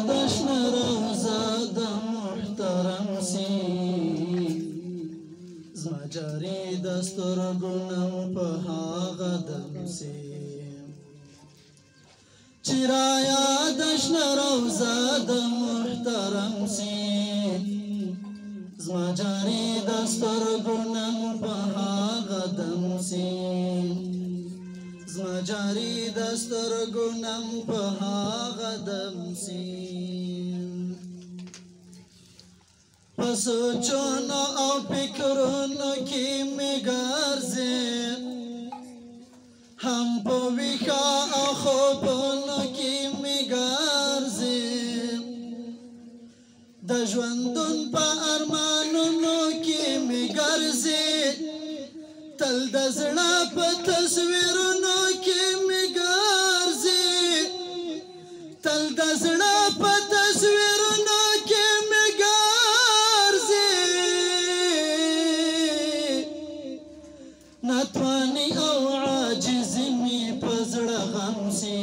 دشن روزه د محترم سی زما جاری د سترګو نم په هغه دم سی چې رایاد شنه روزه د محترم سی زما جاری د سترګو نم په هغه دم سی زما جاری د سترګو نم په هغه دم سی په سوچونو او فکرونو کې مې ګرځې هم په ویښه او خوبونو کې مې ګرځې د ژوندون په ارمانونو کې مې ګرځې تل د زړه په تصویرونو کې مې ګرځې تل د زړه په تصویرونو کې مې ګرځې ناتواني او عاجز مې په زړه غم سي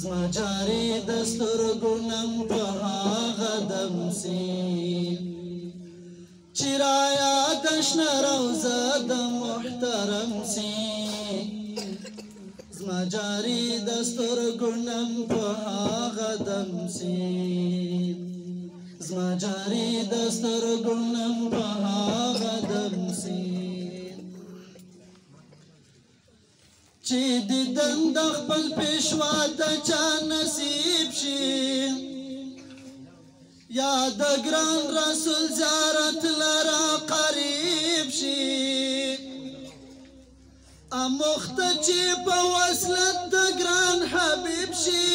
زما جاري د سترګو نم په هغه دم سي چې رایاد شنه روزه د محترم سی زما جاري د سترګو نم په هغه دم سی زما جاري د سترګو نم په هغه دم سی چې دیدن د خپل پیشوا د چا نصیب شي یا د ګران رسول زیارت لرا قریب شي اموخته چې په وصلت د ګران حبیب شي